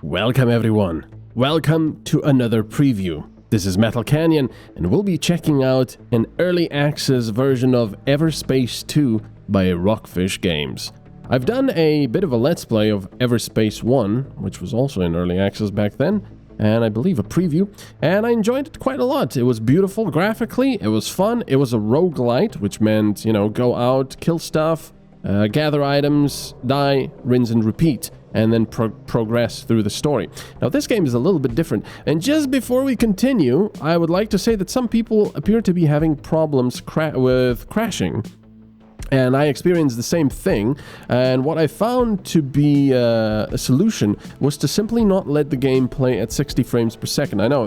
Welcome everyone. Welcome to another preview. This is MetalCanyon, and we'll be checking out an early access version of Everspace 2 by Rockfish Games. I've done a bit of a let's play of Everspace 1, which was also in early access back then, and I believe a preview, and I enjoyed it quite a lot. It was beautiful graphically, it was fun, it was a roguelite, which meant, go out, kill stuff, gather items, die, rinse and repeat, and then progress through the story. Now, this game is a little bit different, and just before we continue, I would like to say that some people appear to be having problems with crashing, and I experienced the same thing, and what I found to be a solution was to simply not let the game play at 60 frames per second. I know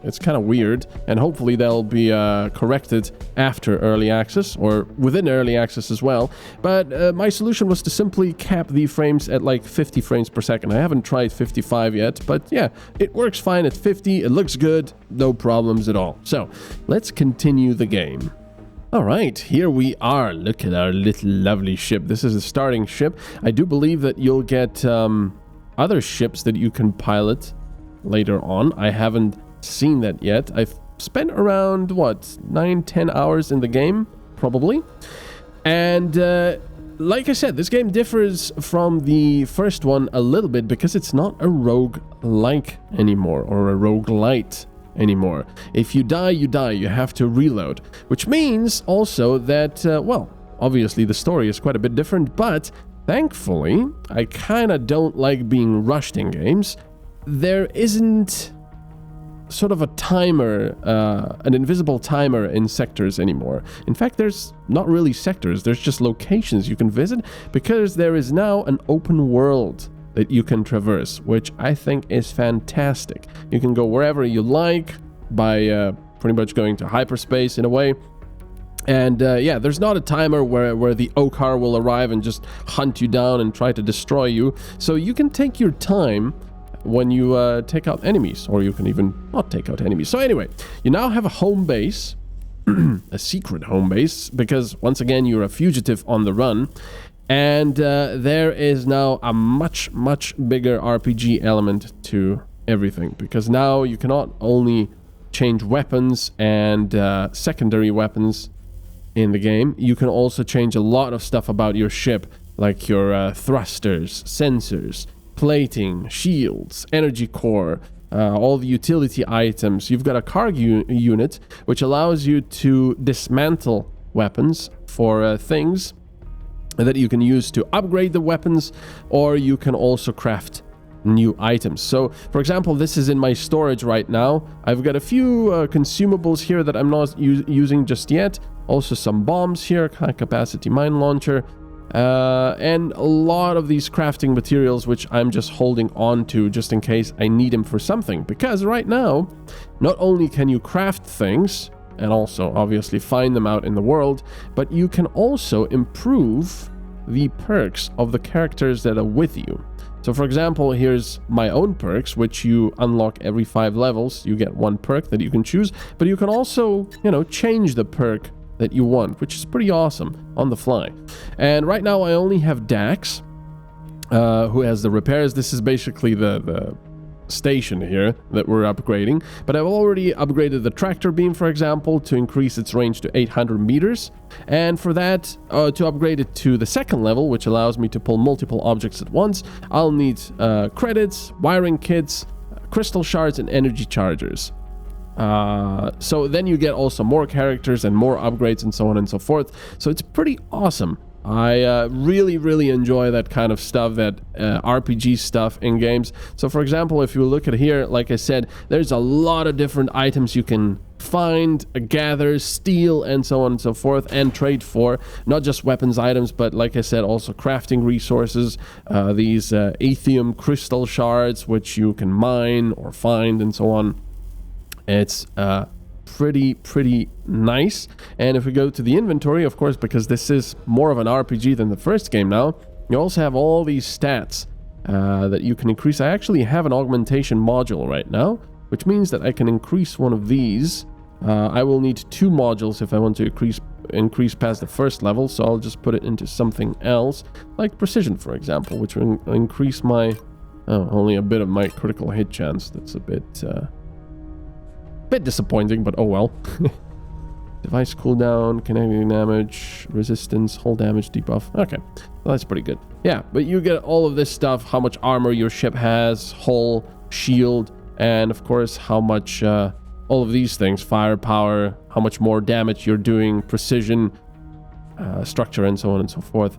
it's kind of weird, and hopefully they'll be corrected after early access, or within early access as well, but my solution was to simply cap the frames at like 50 frames per second. I haven't tried 55 yet, but yeah, it works fine at 50, it looks good, no problems at all. So, let's continue the game. Alright, here we are. Look at our little lovely ship. This is a starting ship. I do believe that you'll get other ships that you can pilot later on. I haven't seen that yet. I've spent around 9-10 hours in the game, probably, and like I said, this game differs from the first one a little bit because it's not a roguelike anymore, or a roguelite anymore. If you die, you die. You have to reload, which means also that obviously the story is quite a bit different, but thankfully I kind of don't like being rushed in games. There isn't sort of a timer, an invisible timer in sectors anymore. In fact, there's not really sectors, there's just locations you can visit, because there is now an open world that you can traverse, which I think is fantastic. You can go wherever you like by pretty much going to hyperspace in a way. And yeah, there's not a timer where the Okar will arrive and just hunt you down and try to destroy you. So you can take your time when you take out enemies, or you can even not take out enemies. So anyway, you now have a home base, a secret home base, because once again you're a fugitive on the run, and there is now a much bigger RPG element to everything, because now you can not only change weapons and secondary weapons in the game, you can also change a lot of stuff about your ship, like your thrusters, sensors, plating, shields, energy core, all the utility items. You've got a cargo unit, which allows you to dismantle weapons for things that you can use to upgrade the weapons, or you can also craft new items. So, for example, this is in my storage right now. I've got a few consumables here that I'm not using just yet. Also some bombs here, high capacity mine launcher, and a lot of these crafting materials which I'm just holding on to just in case I need them for something, because right now not only can you craft things and also obviously find them out in the world, but you can also improve the perks of the characters that are with you. So for example, here's my own perks, which you unlock every 5 levels. You get one perk that you can choose, but you can also change the perk that you want, which is pretty awesome on the fly. And right now I only have Dax, who has the repairs. This is basically the station here that we're upgrading, but I've already upgraded the tractor beam, for example, to increase its range to 800 meters, and for that, to upgrade it to the 2nd level, which allows me to pull multiple objects at once, I'll need credits, wiring kits, crystal shards, and energy chargers. So then you get also more characters and more upgrades and so on and so forth. So it's pretty awesome. I really enjoy that kind of stuff, that RPG stuff in games. So for example, if you look at here, like I said, there's a lot of different items you can find, gather, steal, and so on and so forth, and trade for. Not just weapons items, but like I said, also crafting resources, these Aethium crystal shards, which you can mine or find and so on. It's pretty nice. And if we go to the inventory, of course, because this is more of an RPG than the first game now, you also have all these stats that you can increase. I actually have an augmentation module right now, which means that I can increase one of these. I will need 2 modules if I want to increase past the 1st level, so I'll just put it into something else, like precision, for example, which will increase my Oh, only a bit of my critical hit chance. That's a bit disappointing, but oh well. Device cooldown, kinetic damage, resistance, hull damage, debuff. Okay, well, that's pretty good. Yeah, but you get all of this stuff, how much armor your ship has, hull, shield, and of course how much, all of these things, firepower, how much more damage you're doing, precision, structure, and so on and so forth.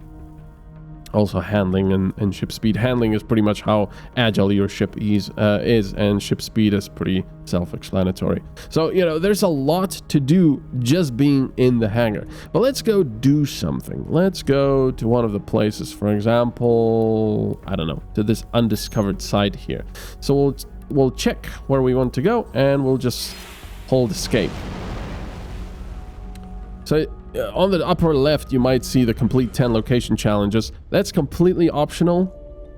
Also handling and ship speed. Handling is pretty much how agile your ship is, and ship speed is pretty self-explanatory. So, you know, there's a lot to do just being in the hangar. But let's go do something. Let's go to one of the places, for example, I don't know, to this undiscovered site here. So we'll check where we want to go, and we'll just hold escape. So on the upper left, you might see the complete 10 location challenges. That's completely optional.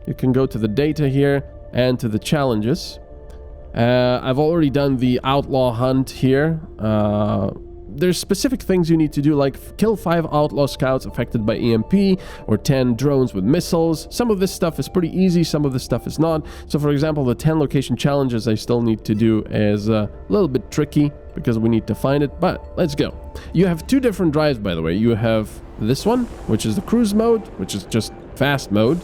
You can go to the data here and to the challenges. I've already done the outlaw hunt here. There's specific things you need to do, like kill 5 outlaw scouts affected by EMP, or 10 drones with missiles. Some of this stuff is pretty easy, some of this stuff is not. So for example, the 10 location challenges I still need to do is a little bit tricky, because we need to find it, but let's go. You have 2 different drives, by the way. You have this one, which is the cruise mode, which is just fast mode.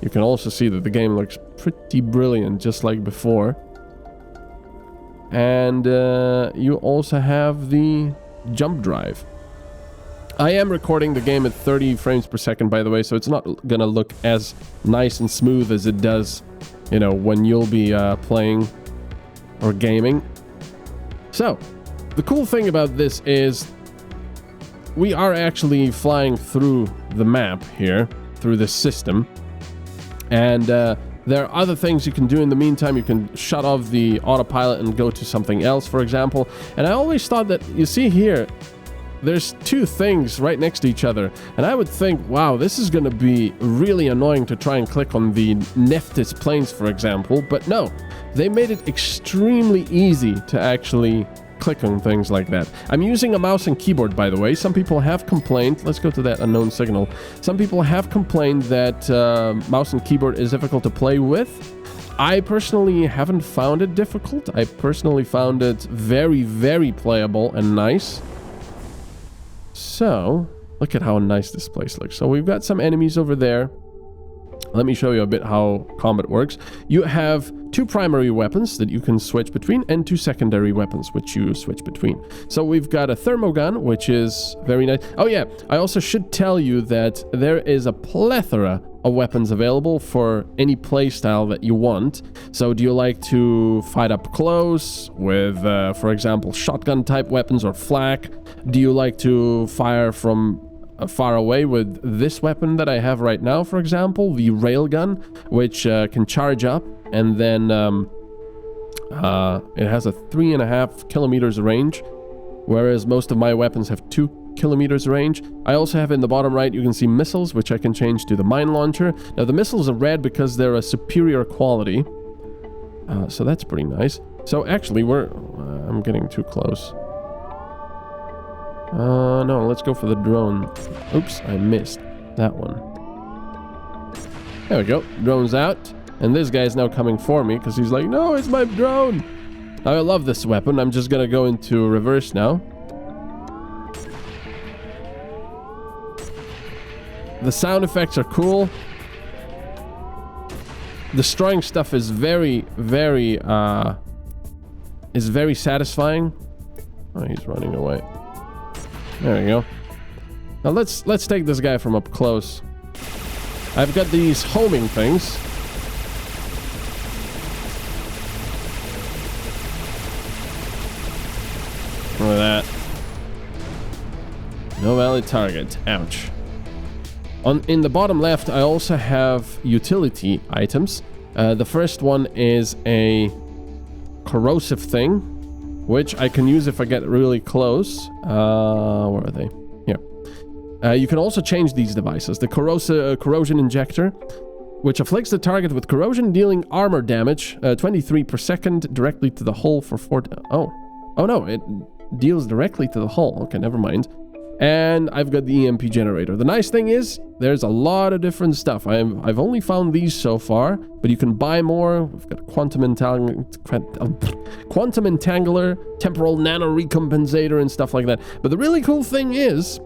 You can also see that the game looks pretty brilliant, just like before. And you also have the jump drive. I am recording the game at 30 frames per second, by the way, so it's not gonna look as nice and smooth as it does, you know, when you'll be playing or gaming. So, the cool thing about this is we are actually flying through the map here, through this system. And there are other things you can do in the meantime. You can shut off the autopilot and go to something else, for example. And I always thought that, you see here, there's 2 things right next to each other. And I would think, wow, this is going to be really annoying to try and click on the Nephthys planes, for example. But no, they made it extremely easy to actually click on things like that. I'm using a mouse and keyboard, by the way. Some people have complained. Let's go to that unknown signal. Some people have complained that mouse and keyboard is difficult to play with. I personally haven't found it difficult. I personally found it very, very playable and nice. So, look at how nice this place looks. So we've got some enemies over there. Let me show you a bit how combat works. You have 2 primary weapons that you can switch between, and 2 secondary weapons which you switch between. So we've got a thermogun, which is very nice. Oh yeah, I also should tell you that there is a plethora of weapons available for any playstyle that you want. So do you like to fight up close with, for example, shotgun type weapons or flak? Do you like to fire from far away with this weapon that I have right now, for example, the railgun, which can charge up, and then it has a 3.5 kilometers range, whereas most of my weapons have 2 kilometers range. I also have in the bottom right, you can see missiles, which I can change to the mine launcher. Now the missiles are red because they're a superior quality, so that's pretty nice. So actually I'm getting too close. No, let's go for the drone. Oops, I missed that one. There we go. Drone's out. And this guy's now coming for me because he's like, no, it's my drone. I love this weapon. I'm just gonna go into reverse now. The sound effects are cool. Destroying stuff is very, very satisfying. Oh, he's running away. There we go. Now let's take this guy from up close. I've got these homing things. Look at that. No valid target. Ouch. In the bottom left, I also have utility items. The first one is a corrosive thing, which I can use if I get really close. Where are they? Here. You can also change these devices. The corrosion injector, which afflicts the target with corrosion, dealing armor damage 23 per second directly to the hull for 4... Oh no, it deals directly to the hull. Okay, never mind. And I've got the EMP generator. The nice thing is, there's a lot of different stuff. I've only found these so far, but you can buy more. We've got quantum entangler, temporal nano recompensator, and stuff like that. But the really cool thing is,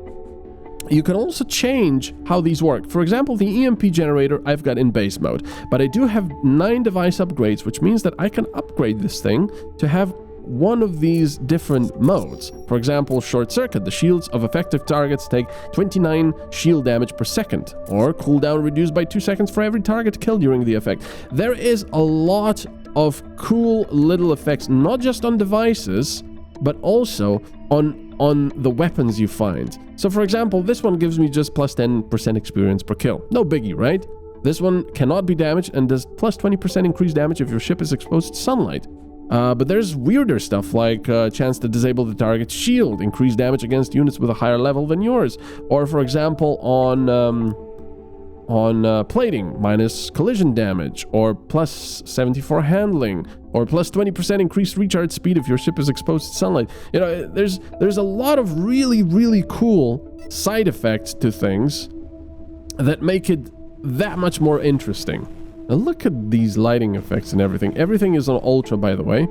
you can also change how these work. For example, the EMP generator I've got in base mode, but I do have 9 device upgrades, which means that I can upgrade this thing to have one of these different modes. For example, short circuit. The shields of effective targets take 29 shield damage per second, or cooldown reduced by 2 seconds for every target killed during the effect. There is a lot of cool little effects, not just on devices, but also on the weapons you find. So for example, this one gives me just plus 10% experience per kill. No biggie, right? This one cannot be damaged and does plus 20% increased damage if your ship is exposed to sunlight. But there's weirder stuff like chance to disable the target's shield, increase damage against units with a higher level than yours. Or for example, on plating, minus collision damage, or plus 74 handling, or plus 20% increased recharge speed if your ship is exposed to sunlight. You know, there's a lot of really, really cool side effects to things that make it that much more interesting. Now look at these lighting effects and everything. Everything is on ultra, by the way.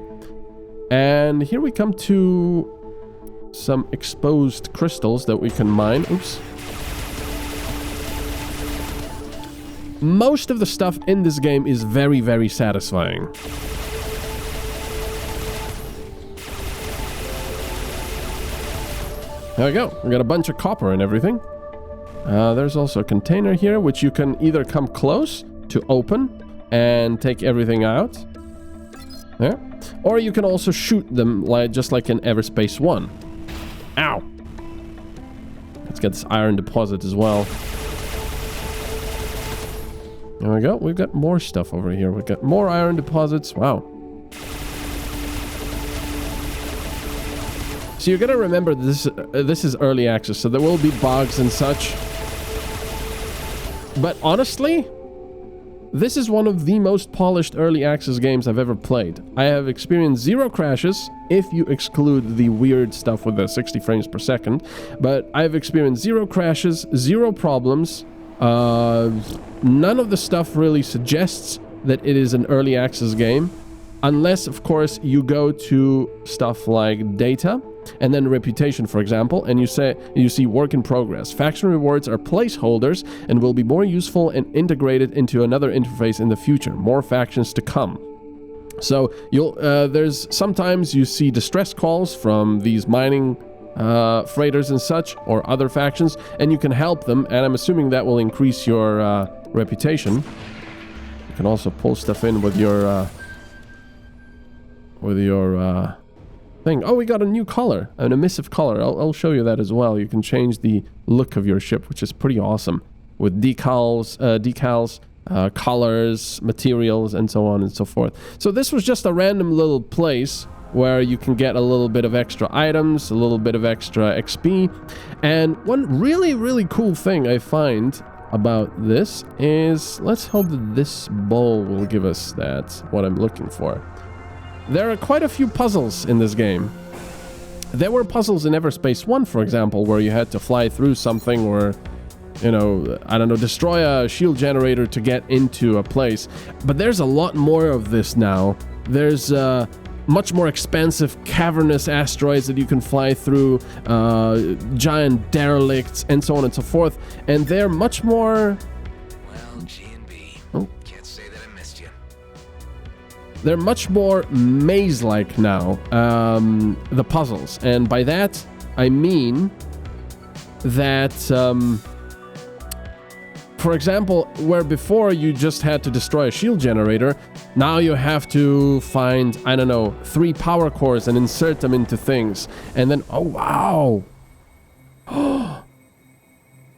And here we come to some exposed crystals that we can mine. Oops. Most of the stuff in this game is very, very satisfying. There we go. We got a bunch of copper and everything. There's also a container here, which you can either come close to open and take everything out. There. Or you can also shoot them just like in Everspace 1. Ow! Let's get this iron deposit as well. There we go. We've got more stuff over here. We've got more iron deposits. Wow. So you gotta remember this is early access, so there will be bugs and such. But honestly, this is one of the most polished early access games I've ever played. I have experienced 0 crashes, if you exclude the weird stuff with the 60 frames per second. But I've experienced 0 crashes, 0 problems. None of the stuff really suggests that it is an early access game. Unless, of course, you go to stuff like data and then reputation, for example, and you see work in progress. Faction rewards are placeholders and will be more useful and integrated into another interface in the future. More factions to come. So there's sometimes you see distress calls from these mining freighters and such, or other factions, and you can help them, and I'm assuming that will increase your reputation. You can also pull stuff in with your thing. Oh, we got a new color, an emissive color. I'll show you that as well. You can change the look of your ship, which is pretty awesome, with decals, colors, materials, and so on and so forth. So this was just a random little place where you can get a little bit of extra items, a little bit of extra XP. And one really, really cool thing I find about this is, let's hope that this bowl will give us that, what I'm looking for. There are quite a few puzzles in this game. There were puzzles in Everspace 1, for example, where you had to fly through something or, you know, I don't know, destroy a shield generator to get into a place. But there's a lot more of this now. There's much more expansive cavernous asteroids that you can fly through, giant derelicts, and so on and so forth. And they're much more... Well, G&B, can't say that I missed you. They're much more maze-like now, the puzzles. And by that, I mean that, for example, where before you just had to destroy a shield generator, now you have to find, I don't know, 3 power cores and insert them into things. And then, oh wow!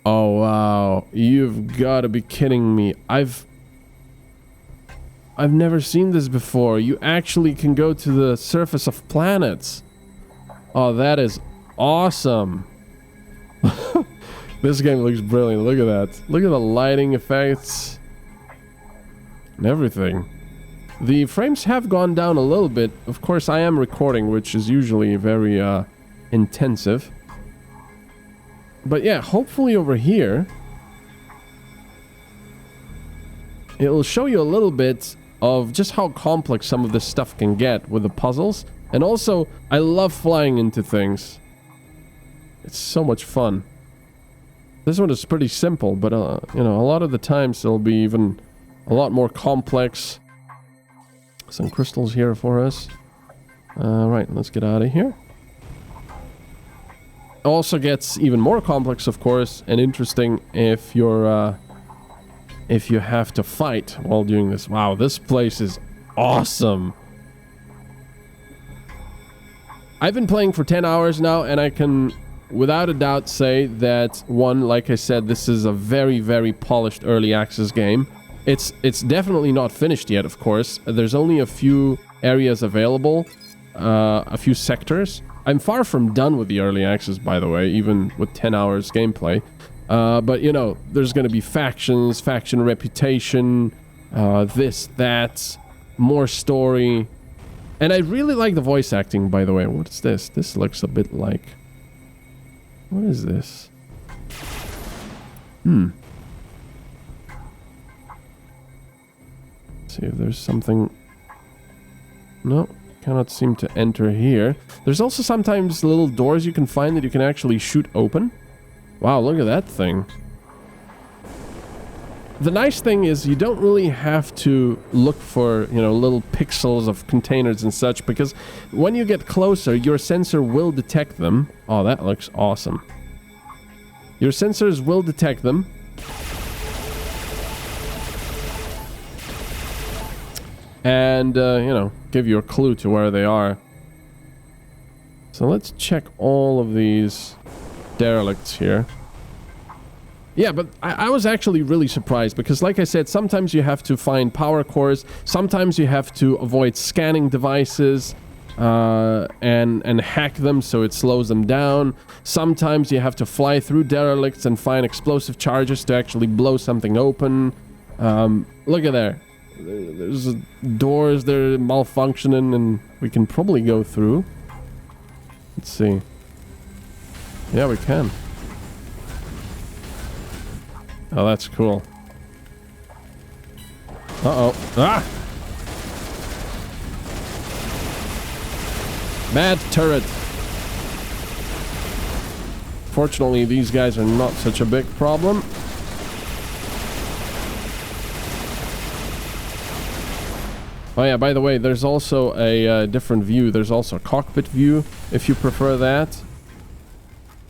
Oh wow, you've got to be kidding me. I've never seen this before. You actually can go to the surface of planets. Oh, that is awesome. This game looks brilliant. Look at that. Look at the lighting effects and everything. The frames have gone down a little bit. Of course, I am recording, which is usually very intensive. But yeah, hopefully over here it'll show you a little bit of just how complex some of this stuff can get with the puzzles. And also, I love flying into things. It's so much fun. This one is pretty simple, but you know, a lot of the times it'll be even a lot more complex. Some crystals here for us. Right, let's get out of here. Also gets even more complex, of course, and interesting if you're if you have to fight while doing this. Wow, this place is awesome. I've been playing for 10 hours now, and I can without a doubt say that, one, like I said, this is a very, very polished early access game. It's definitely not finished yet, of course. There's only a few areas available, a few sectors. I'm far from done with the early access, by the way, even with 10 hours gameplay. But, you know, there's going to be factions, faction reputation, this, that, more story. And I really like the voice acting, by the way. What's this? This looks a bit like... What is this? Let's see if there's something... No, cannot seem to enter here. There's also sometimes little doors you can find that you can actually shoot open. Wow, look at that thing. The nice thing is you don't really have to look for, you know, little pixels of containers and such, because when you get closer, your sensor will detect them. Oh, that looks awesome. Your sensors will detect them. And, you know, give you a clue to where they are. So let's check all of these derelicts here. Yeah, but I was actually really surprised because, like I said, sometimes you have to find power cores, sometimes you have to avoid scanning devices and hack them so it slows them down. Sometimes you have to fly through derelicts and find explosive charges to actually blow something open. Look at there. There's doors that are malfunctioning and we can probably go through. Let's see. Yeah, we can. Oh, that's cool. Uh-oh. Ah! Bad turret. Fortunately, these guys are not such a big problem. Oh yeah, by the way, there's also a different view. There's also a cockpit view, if you prefer that.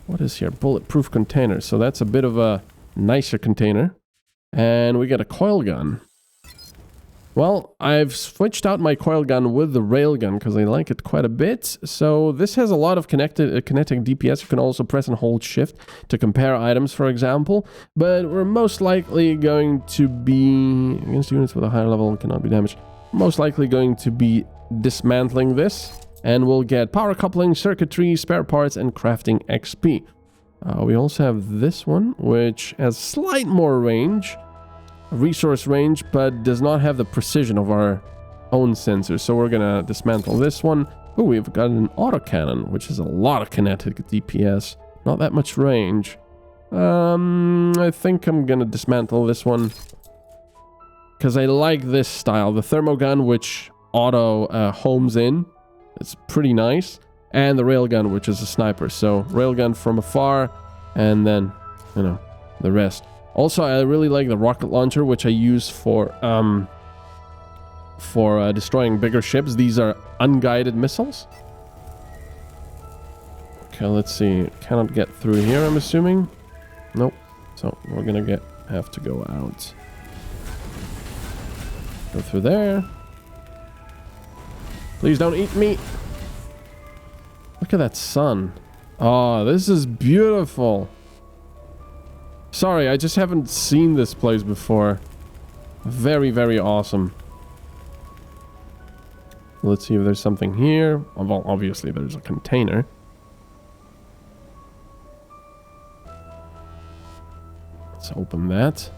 What is here? Bulletproof container. So that's a bit of a nicer container. And we get a coil gun. Well, I've switched out my coil gun with the rail gun because I like it quite a bit. So this has a lot of kinetic DPS. You can also press and hold shift to compare items, for example. But we're most likely going to be... Against units with a higher level cannot be damaged. Most likely going to be dismantling this. And we'll get power coupling, circuitry, spare parts, and crafting XP. We also have this one, which has slight more range, resource range, but does not have the precision of our own sensors. So we're gonna dismantle this one. Oh, we've got an autocannon, which is a lot of kinetic DPS. Not that much range. I think I'm gonna dismantle this one because I like this style. The thermogun, which auto homes in. It's pretty nice. And the railgun, which is a sniper. So railgun from afar, and then, you know, the rest. Also, I really like the rocket launcher, which I use for destroying bigger ships. These are unguided missiles. Okay, let's see. Cannot get through here, I'm assuming. Nope. So we're gonna have to go out. Go through there. Please don't eat me. Look at that sun. Oh, this is beautiful. Sorry, I just haven't seen this place before. Very, very awesome. Let's see if there's something here. Well, obviously there's a container. Let's open that.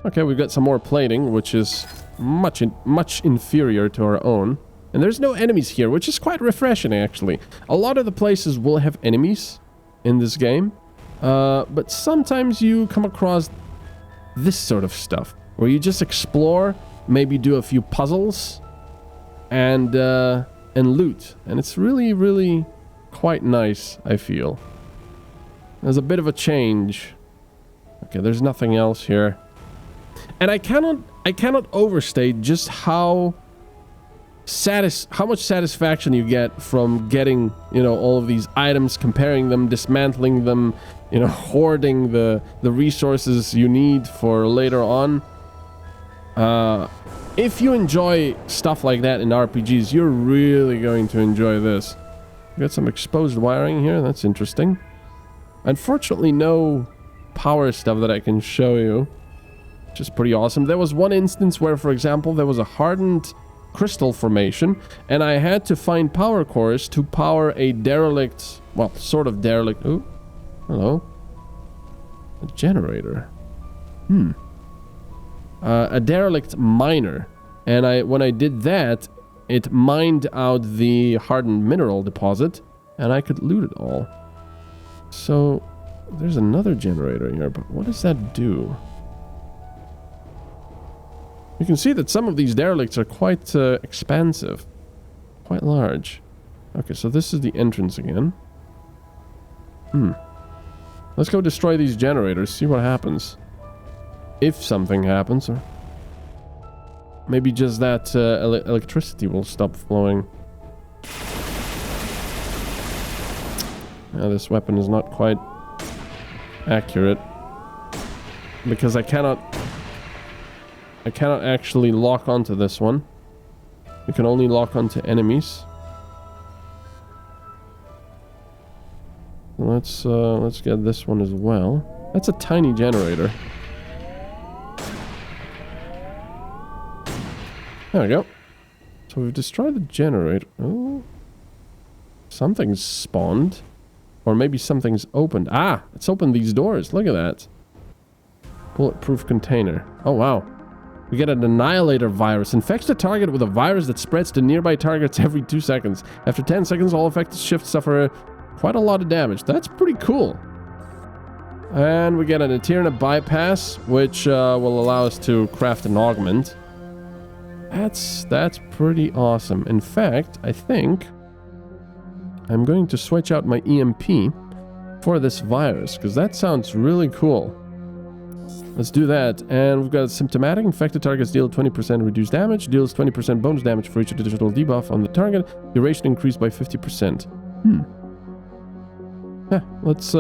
Okay, we've got some more plating, which is much inferior to our own. And there's no enemies here, which is quite refreshing, actually. A lot of the places will have enemies in this game. But sometimes you come across this sort of stuff, where you just explore, maybe do a few puzzles, and loot. And it's really, really quite nice, I feel. There's a bit of a change. Okay, there's nothing else here. And I cannot overstate just how much satisfaction you get from getting, you know, all of these items, comparing them, dismantling them, you know, hoarding the resources you need for later on. If you enjoy stuff like that in RPGs, you're really going to enjoy this. We got some exposed wiring here. That's interesting. Unfortunately, no power stuff that I can show you, which is pretty awesome. There was one instance where, for example, there was a hardened crystal formation, and I had to find power cores to power a derelict, well, sort of derelict. Ooh, hello. A generator. A derelict miner. And when I did that, it mined out the hardened mineral deposit, and I could loot it all. So there's another generator here, but what does that do? You can see that some of these derelicts are quite expansive, quite large. Okay, so this is the entrance again. Let's go destroy these generators, see what happens. If something happens, or maybe just that electricity will stop flowing. Now, this weapon is not quite accurate because I cannot actually lock onto this one. You can only lock onto enemies. Let's get this one as well. That's a tiny generator. There we go. So we've destroyed the generator. Oh, something's spawned, or maybe something's opened. Ah, it's opened these doors. Look at that. Bulletproof container. Oh wow. We get an annihilator virus. Infects the target with a virus that spreads to nearby targets every 2 seconds. After 10 seconds, all affected ships suffer quite a lot of damage. That's pretty cool. And we get an Eterna bypass, which will allow us to craft an augment. That's pretty awesome. In fact, I think I'm going to switch out my EMP for this virus, because that sounds really cool. Let's do that. And we've got symptomatic. Infected targets deal 20% reduced damage. Deals 20% bonus damage for each additional debuff on the target. Duration increased by 50%. Yeah, let's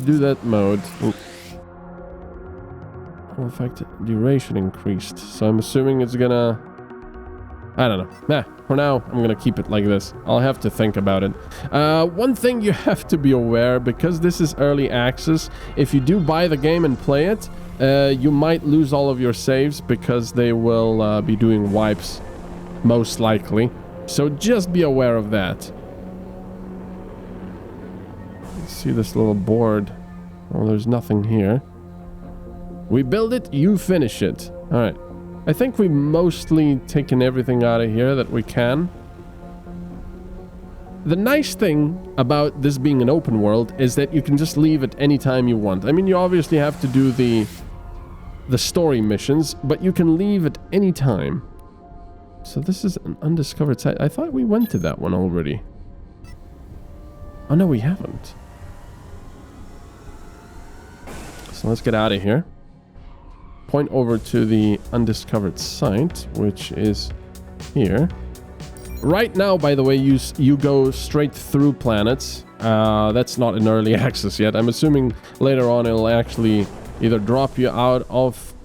do that mode. Ooh. Well, in fact, duration increased. So I'm assuming it's gonna... I don't know. Nah, for now, I'm gonna keep it like this. I'll have to think about it. One thing you have to be aware, because this is early access, if you do buy the game and play it, you might lose all of your saves because they will be doing wipes, most likely. So just be aware of that. Let's see this little board. Oh, there's nothing here. We build it, you finish it. Alright. I think we've mostly taken everything out of here that we can. The nice thing about this being an open world is that you can just leave at any time you want. I mean, you obviously have to do the story missions, but you can leave at any time. So this is an undiscovered site. I thought we went to that one already. Oh no, we haven't. So let's get out of here. Point over to the undiscovered site, which is here. Right now, by the way, you go straight through planets. That's not in early access yet. I'm assuming later on it'll actually either drop you out of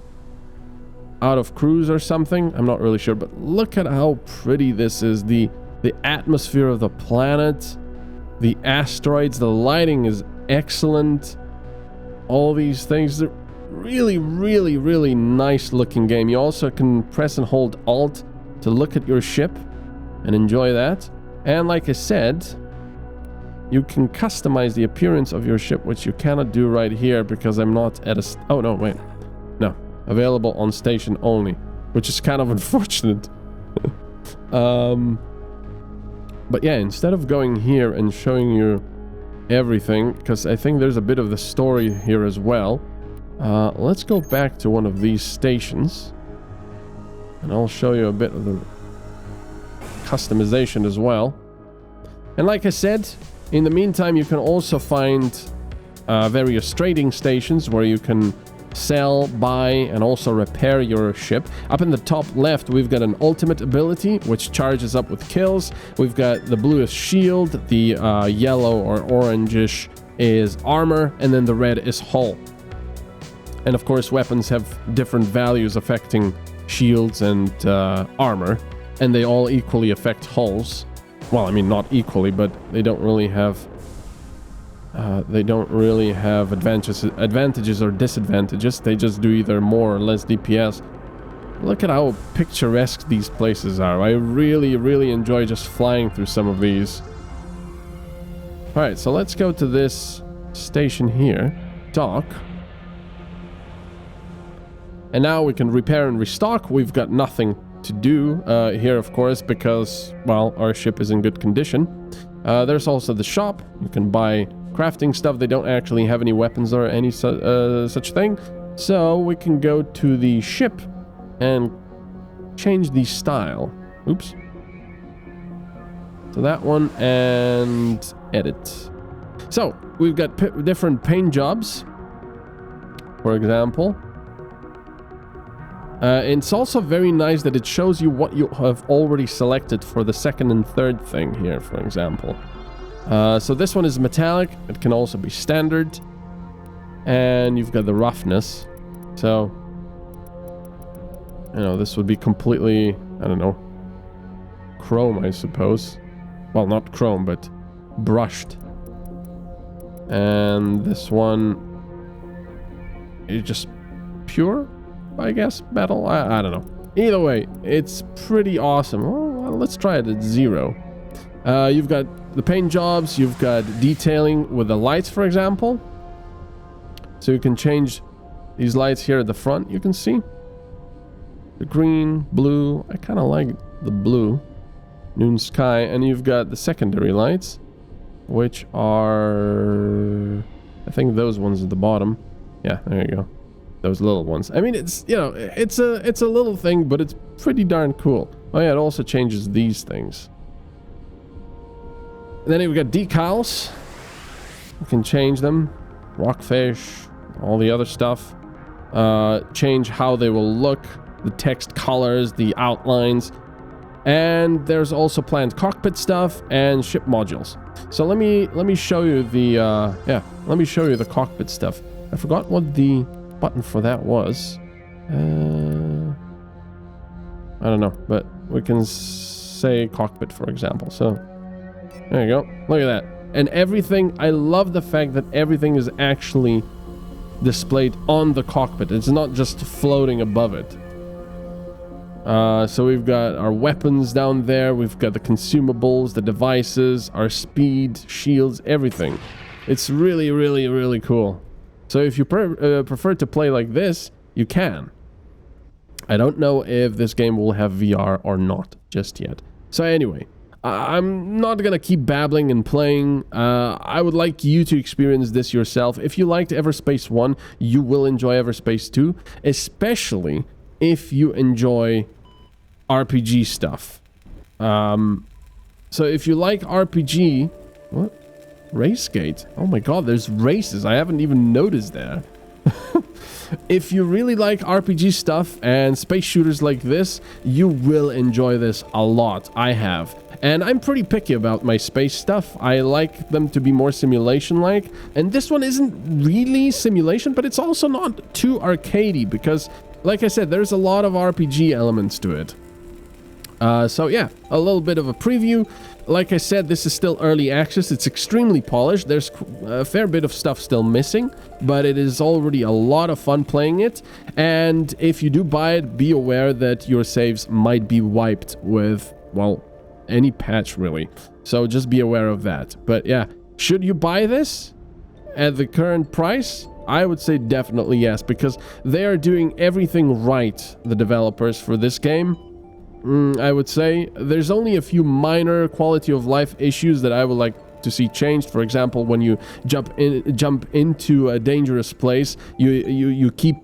cruise or something. I'm not really sure, but look at how pretty this is. The atmosphere of the planet, the asteroids, the lighting is excellent. All these things, they're really, really, really nice looking game. You also can press and hold Alt to look at your ship and enjoy that. And like I said, you can customize the appearance of your ship, which you cannot do right here because I'm not at a... Oh, no, wait. No. Available on station only, which is kind of unfortunate. But yeah, instead of going here and showing you everything, because I think there's a bit of the story here as well. Let's go back to one of these stations, and I'll show you a bit of the customization as well. And like I said, in the meantime, you can also find various trading stations where you can sell, buy, and also repair your ship. Up in the top left, we've got an ultimate ability, which charges up with kills. We've got the blue is shield, the yellow or orangish is armor, and then the red is hull. And of course, weapons have different values affecting shields and armor, and they all equally affect hulls. Well, I mean, not equally, but they don't really have advantages or disadvantages. They just do either more or less DPS. Look at how picturesque these places are. I really enjoy just flying through some of these. Alright, so let's go to this station here. Dock. And now we can repair and restock. We've got nothing to do here, of course, because, well, our ship is in good condition. There's also the shop. You can buy crafting stuff. They don't actually have any weapons or any such thing. So we can go to the ship and change the style. Oops. So that one, and edit. So we've got different paint jobs, for example. It's also very nice that it shows you what you have already selected for the second and third thing here, for example. So this one is metallic. It can also be standard. And you've got the roughness. So, you know, this would be completely, I don't know, chrome, I suppose. Well, not chrome, but brushed. And this one is just pure, I guess, metal. I don't know. Either way, it's pretty awesome. Well, let's try it at 0. You've got the paint jobs. You've got detailing with the lights, for example. So you can change these lights here at the front. You can see the green, blue. I kind of like the blue. Noon sky. And you've got the secondary lights, which are, I think those ones at the bottom. Yeah, there you go. Those little ones. I mean, it's, you know, it's a little thing, but it's pretty darn cool. Oh yeah, it also changes these things. And then we've got decals. You can change them. Rockfish, all the other stuff. Change how they will look, the text colors, the outlines. And there's also planned cockpit stuff and ship modules. So let me show you the let me show you the cockpit stuff. I forgot what the button for that was. I don't know, but we can say cockpit, for example. So there you go. Look at that. And everything, I love the fact that everything is actually displayed on the cockpit. It's not just floating above it. So we've got our weapons down there. We've got the consumables, the devices, our speed, shields, everything. It's really cool. So if you prefer to play like this, you can. I don't know if this game will have VR or not just yet. So anyway, I'm not gonna keep babbling and playing. I would like you to experience this yourself. If you liked Everspace 1, you will enjoy Everspace 2, especially if you enjoy RPG stuff. So if you like RPG... What? Race gate? Oh my god, there's races. I haven't even noticed that. If you really like RPG stuff and space shooters like this, you will enjoy this a lot. I have. And I'm pretty picky about my space stuff. I like them to be more simulation-like. And this one isn't really simulation, but it's also not too arcadey because, like I said, there's a lot of RPG elements to it. So yeah, a little bit of a preview. Like I said, this is still early access. It's extremely polished. There's a fair bit of stuff still missing, but it is already a lot of fun playing it. And if you do buy it, be aware that your saves might be wiped with, well, any patch really. So just be aware of that. But yeah, should you buy this at the current price? I would say definitely yes, because they are doing everything right, the developers, for this game. I would say there's only a few minor quality of life issues that I would like to see changed. For example, when you jump into a dangerous place, you keep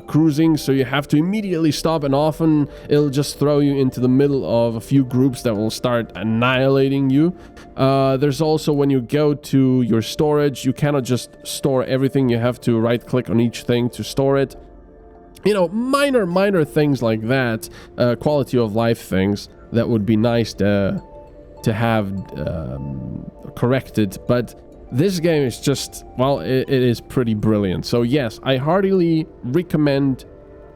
cruising, so you have to immediately stop, and often it'll just throw you into the middle of a few groups that will start annihilating you. There's also, when you go to your storage, you cannot just store everything. You have to right click on each thing to store it. You know, minor things like that, quality of life things that would be nice to have corrected. But this game is just, well, it is pretty brilliant. So yes, I heartily recommend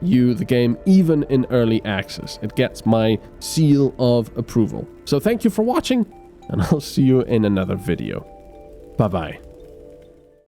you the game, even in early access. It gets my seal of approval. So thank you for watching, and I'll see you in another video. Bye bye.